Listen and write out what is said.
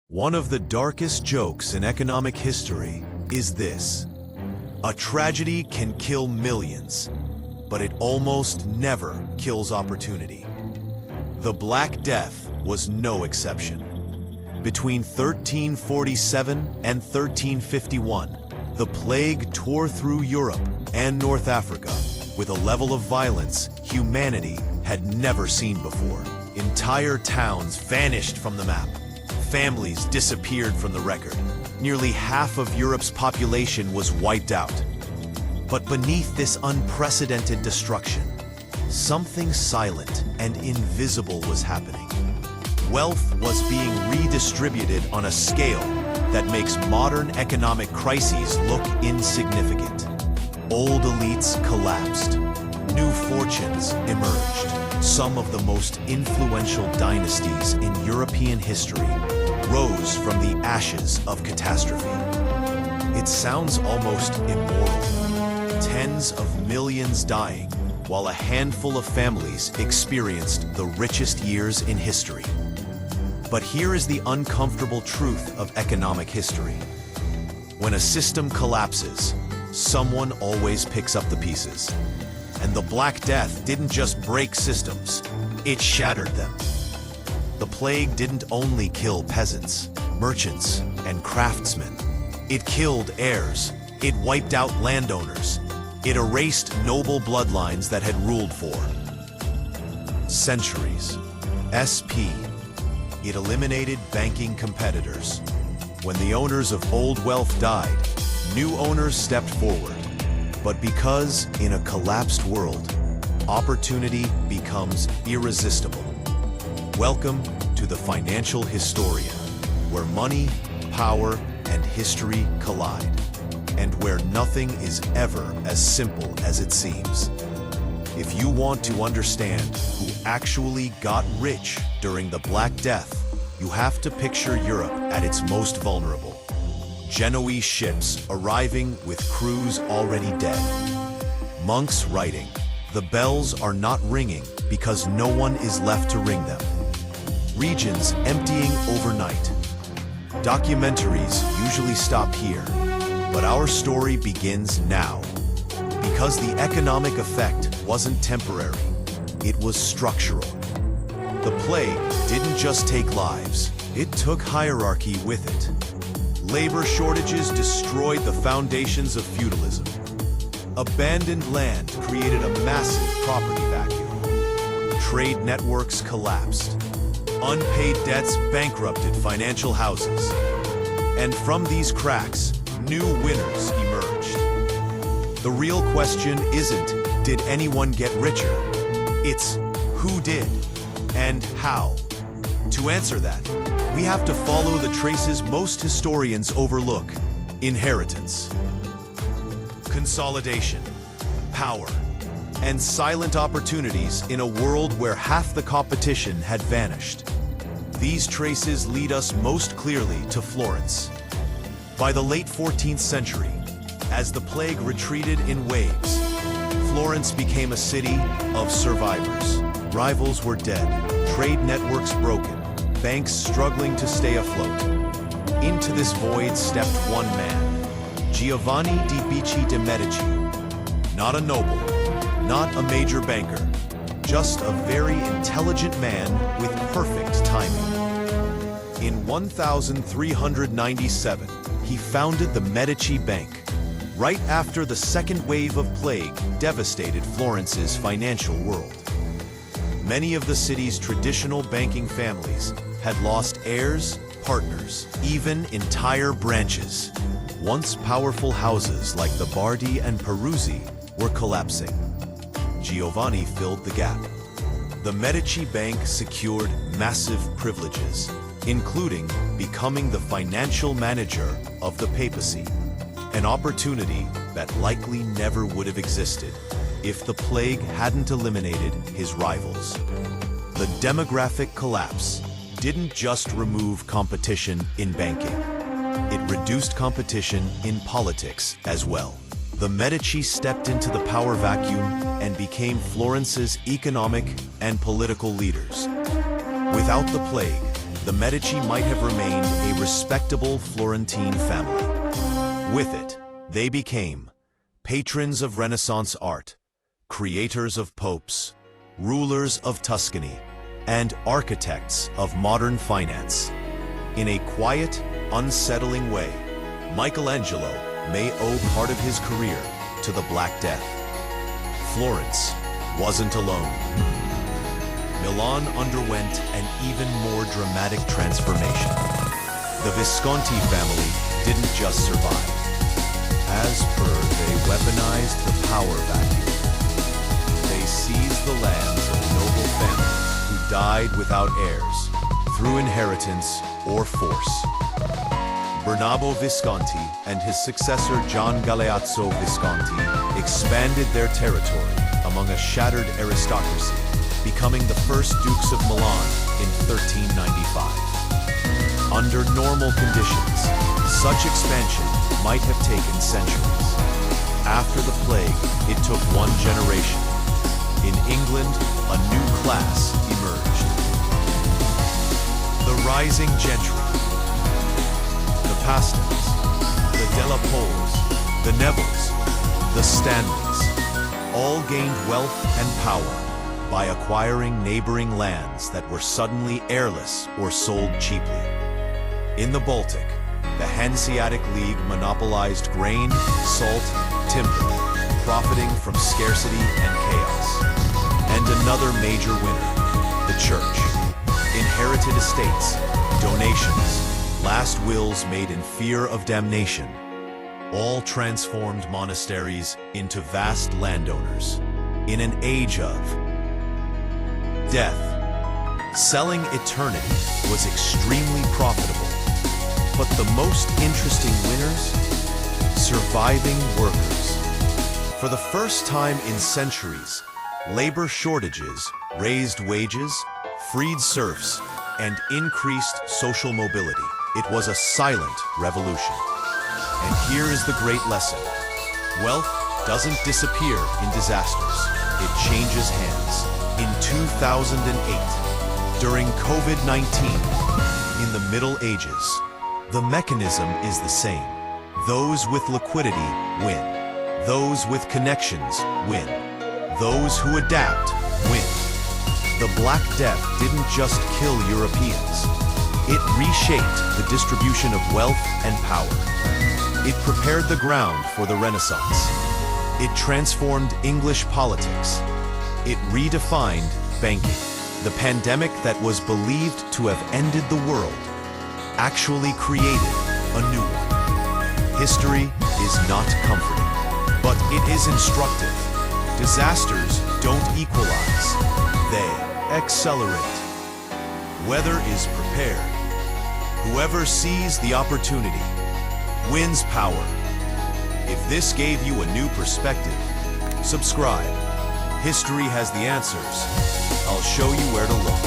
One of the darkest jokes in economic history is this. A tragedy can kill millions, but it almost never kills opportunity. The Black Death was no exception. Between 1347 and 1351, the plague tore through Europe and North Africa with a level of violence humanity had never seen before. Entire towns vanished from the map. Families disappeared from the record. Nearly half of Europe's population was wiped out. But beneath this unprecedented destruction, something silent and invisible was happening. Wealth was being redistributed on a scale that makes modern economic crises look insignificant. Old elites collapsed. New fortunes emerged. Some of the most influential dynasties in European history rose from the ashes of catastrophe. It sounds almost immoral. Tens of millions dying, while a handful of families experienced the richest years in history. But here is the uncomfortable truth of economic history. When a system collapses, someone always picks up the pieces. And the Black Death didn't just break systems, it shattered them. The plague didn't only kill peasants, merchants, and craftsmen. It killed heirs. It wiped out landowners. It erased noble bloodlines that had ruled for centuries. It eliminated banking competitors. When the owners of old wealth died, new owners stepped forward. But because in a collapsed world, opportunity becomes irresistible. Welcome to the Financial Historian, where money, power, and history collide, and where nothing is ever as simple as it seems. If you want to understand who actually got rich during the Black Death, you have to picture Europe at its most vulnerable. Genoese ships arriving with crews already dead. Monks writing, "The bells are not ringing because no one is left to ring them." Regions emptying overnight. Documentaries usually stop here, but our story begins now. Because the economic effect wasn't temporary, it was structural. The plague didn't just take lives, it took hierarchy with it. Labor shortages destroyed the foundations of feudalism. Abandoned land created a massive property vacuum. Trade networks collapsed. Unpaid debts bankrupted financial houses. And from these cracks, new winners emerged. The real question isn't, did anyone get richer? It's, who did and how? To answer that, we have to follow the traces most historians overlook: inheritance, consolidation, power, and silent opportunities in a world where half the competition had vanished. These traces lead us most clearly to Florence. By the late 14th century, as the plague retreated in waves, Florence became a city of survivors. Rivals were dead, trade networks broken, banks struggling to stay afloat. Into this void stepped one man, Giovanni di Bicci de' Medici. Not a noble, not a major banker, just a very intelligent man with perfect timing. In 1397, he founded the Medici Bank, right after the second wave of plague devastated Florence's financial world. Many of the city's traditional banking families had lost heirs, partners, even entire branches. Once powerful houses like the Bardi and Peruzzi were collapsing. Giovanni filled the gap. The Medici Bank secured massive privileges, including becoming the financial manager of the papacy, an opportunity that likely never would have existed if the plague hadn't eliminated his rivals. The demographic collapse didn't just remove competition in banking. It reduced competition in politics as well. The Medici stepped into the power vacuum and became Florence's economic and political leaders. Without the plague, the Medici might have remained a respectable Florentine family. With it, they became patrons of Renaissance art, creators of popes, rulers of Tuscany, and architects of modern finance. In a quiet, unsettling way, Michelangelo may owe part of his career to the Black Death. Florence wasn't alone. Milan underwent an even more dramatic transformation. The Visconti family didn't just survive. As per, they weaponized the power vacuum. They seized the lands of noble families who died without heirs, through inheritance or force. Bernabo Visconti and his successor John Galeazzo Visconti expanded their territory among a shattered aristocracy, becoming the first Dukes of Milan in 1395. Under normal conditions, such expansion might have taken centuries. After the plague, it took one generation. In England, a new class emerged. The rising gentry, the Pastons, the Della Poles, the Nevilles, the Stanleys, all gained wealth and power by acquiring neighboring lands that were suddenly airless or sold cheaply. In the Baltic, the Hanseatic League monopolized grain, salt, timber, profiting from scarcity and chaos. And another major winner, the Church. Inherited estates, donations, last wills made in fear of damnation, all transformed monasteries into vast landowners. In an age of death, selling eternity was extremely profitable. But the most interesting winners? Surviving workers. For the first time in centuries, labor shortages raised wages, freed serfs, and increased social mobility. It was a silent revolution. And here is the great lesson. Wealth doesn't disappear in disasters. It changes hands. In 2008, during COVID-19, in the Middle Ages, the mechanism is the same. Those with liquidity win. Those with connections win. Those who adapt win. The Black Death didn't just kill Europeans. It reshaped the distribution of wealth and power. It prepared the ground for the Renaissance. It transformed English politics. It redefined banking. The pandemic that was believed to have ended the world actually created a new one. History is not comforting, but it is instructive. Disasters don't equalize, they accelerate. Weather is prepared. Whoever sees the opportunity wins power. If this gave you a new perspective, subscribe. History has the answers. I'll show you where to look.